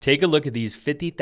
Take a look at these $50,000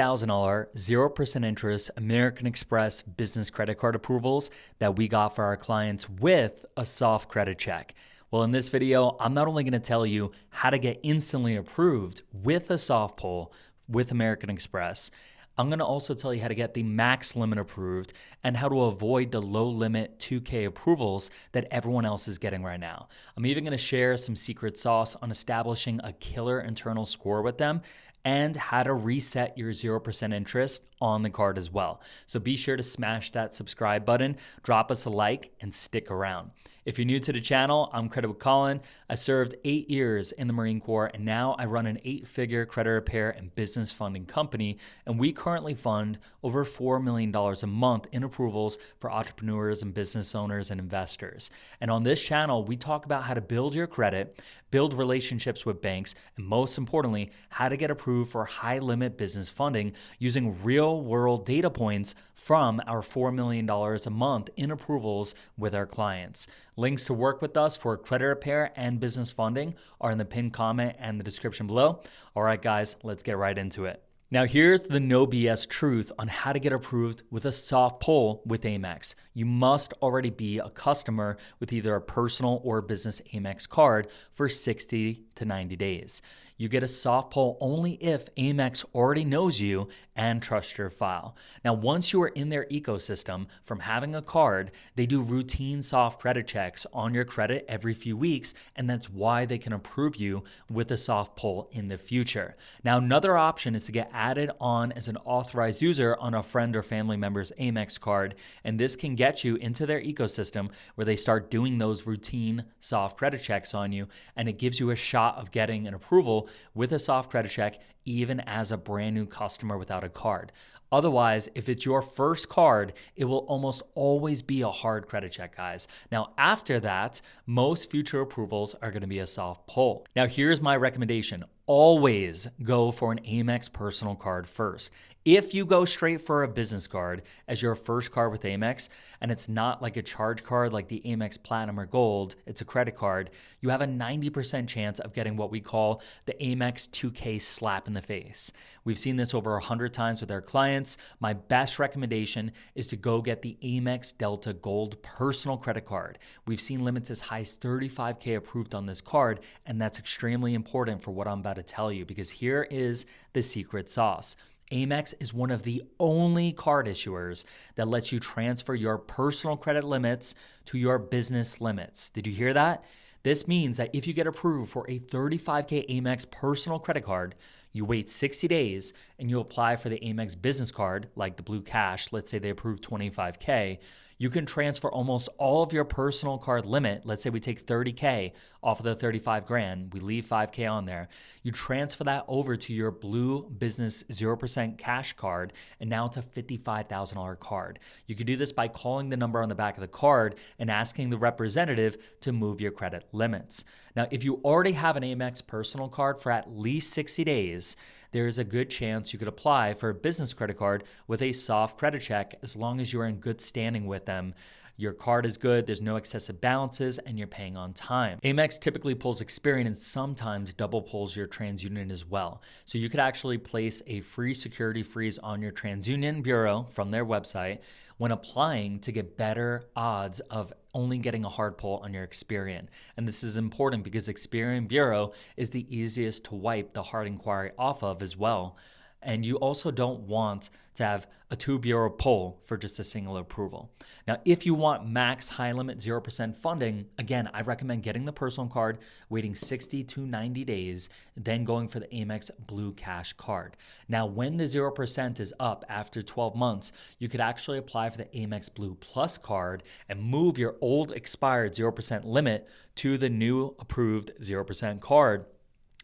0% interest American Express business credit card approvals that we got for our clients with a soft credit check. Well, in this video, I'm not only going to tell you how to get instantly approved with a soft pull with American Express, I'm going to also tell you how to get the max limit approved and how to avoid the low limit 2K approvals that everyone else is getting right now. I'm even going to share some secret sauce on establishing a killer internal score with them and how to reset your 0% interest on the card as well. So be sure to smash that subscribe button, drop us a like, and stick around. If you're new to the channel, I'm Credit with Colin. I served 8 years in the Marine Corps, and now I run an 8-figure credit repair and business funding company, and we currently fund over $4 million a month in approvals for entrepreneurs and business owners and investors. And on this channel, we talk about how to build your credit, build relationships with banks, and most importantly, how to get approved for high-limit business funding using real-world data points from our $4 million a month in approvals with our clients. Links to work with us for credit repair and business funding are in the pinned comment and the description below. All right, guys, let's get right into it. Now, here's the no BS truth on how to get approved with a soft pull with AMEX. You must already be a customer with either a personal or business AMEX card for 60 to 90 days. You get a soft pull only if AMEX already knows you and trusts your file. Now, once you are in their ecosystem from having a card, they do routine soft credit checks on your credit every few weeks, and that's why they can approve you with a soft pull in the future. Now, another option is to get added on as an authorized user on a friend or family member's AMEX card, and this can get you into their ecosystem where they start doing those routine soft credit checks on you, and it gives you a shot of getting an approval with a soft credit check even as a brand new customer without a card. Otherwise, if it's your first card, it will almost always be a hard credit check, guys. Now, after that, most future approvals are going to be a soft pull. Now, here's my recommendation. Always go for an AMEX personal card first. If you go straight for a business card as your first card with AMEX, and it's not like a charge card like the AMEX Platinum or Gold, it's a credit card, you have a 90% chance of getting what we call the AMEX 2K slap in the face. We've seen this over 100 times with our clients. My best recommendation is to go get the AMEX Delta Gold personal credit card. We've seen limits as high as $35K approved on this card, and that's extremely important for what I'm about to tell you, because here is the secret sauce. AMEX is one of the only card issuers that lets you transfer your personal credit limits to your business limits. Did you hear that? This means that if you get approved for a $35K AMEX personal credit card, you wait 60 days and you apply for the AMEX business card, like the Blue Cash, let's say they approve $25K, you can transfer almost all of your personal card limit. Let's say we take $30K off of the 35 grand, we leave $5K on there. You transfer that over to your Blue Business 0% cash card, and now it's a $55,000 card. You could do this by calling the number on the back of the card and asking the representative to move your credit limits. Now, if you already have an AMEX personal card for at least 60 days, there is a good chance you could apply for a business credit card with a soft credit check as long as you're in good standing with them. Your card is good, there's no excessive balances, and you're paying on time. AMEX typically pulls Experian and sometimes double pulls your TransUnion as well. So you could actually place a free security freeze on your TransUnion bureau from their website when applying to get better odds of only getting a hard pull on your Experian. And this is important because Experian Bureau is the easiest to wipe the hard inquiry off of as well. And you also don't want to have a 2-bureau pull for just a single approval. Now, if you want max high limit 0% funding, again, I recommend getting the personal card, waiting 60 to 90 days, then going for the AMEX Blue Cash card. Now, when the 0% is up after 12 months, you could actually apply for the AMEX Blue Plus card and move your old expired 0% limit to the new approved 0% card.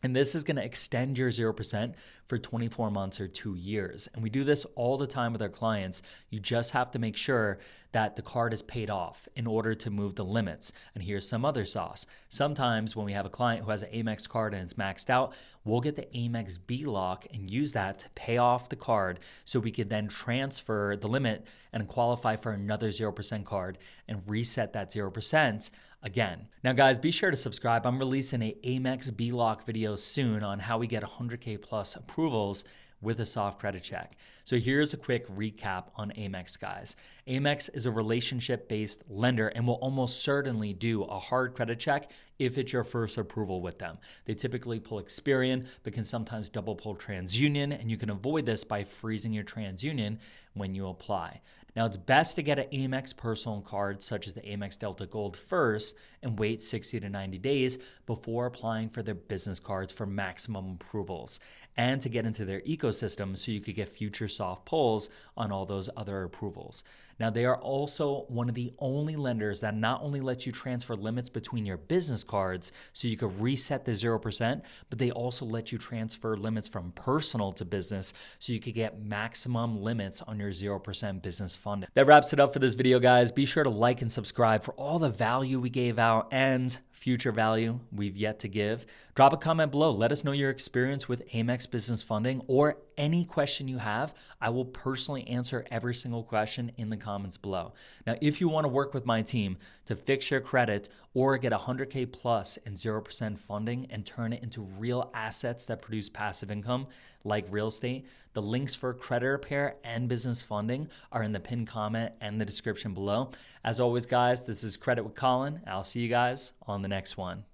And this is going to extend your 0% for 24 months or 2 years. And we do this all the time with our clients. You just have to make sure that the card is paid off in order to move the limits. And here's some other sauce. Sometimes when we have a client who has an Amex card and it's maxed out, we'll get the Amex B-Lock and use that to pay off the card so we could then transfer the limit and qualify for another 0% card and reset that 0% again. Now guys, be sure to subscribe. I'm releasing a Amex B-Lock video soon on how we get 100K plus approvals with a soft credit check. So here's a quick recap on AMEX, guys. AMEX is a relationship-based lender and will almost certainly do a hard credit check if it's your first approval with them. They typically pull Experian, but can sometimes double pull TransUnion, and you can avoid this by freezing your TransUnion when you apply. Now, it's best to get an Amex personal card, such as the Amex Delta Gold, first and wait 60 to 90 days before applying for their business cards for maximum approvals, and to get into their ecosystem so you could get future soft pulls on all those other approvals. Now, they are also one of the only lenders that not only lets you transfer limits between your business cards so you could reset the 0%, but they also let you transfer limits from personal to business so you could get maximum limits on your 0% business funding. That wraps it up for this video, guys. Be sure to like and subscribe for all the value we gave out and future value we've yet to give. Drop a comment below. Let us know your experience with Amex Business Funding or any question you have. I will personally answer every single question in the comments below. Now, if you want to work with my team to fix your credit or get $100K plus in 0% funding and turn it into real assets that produce passive income like real estate, the links for credit repair and business funding are in the pinned comment and the description below. As always, guys, this is Credit with Colin. I'll see you guys on the next one.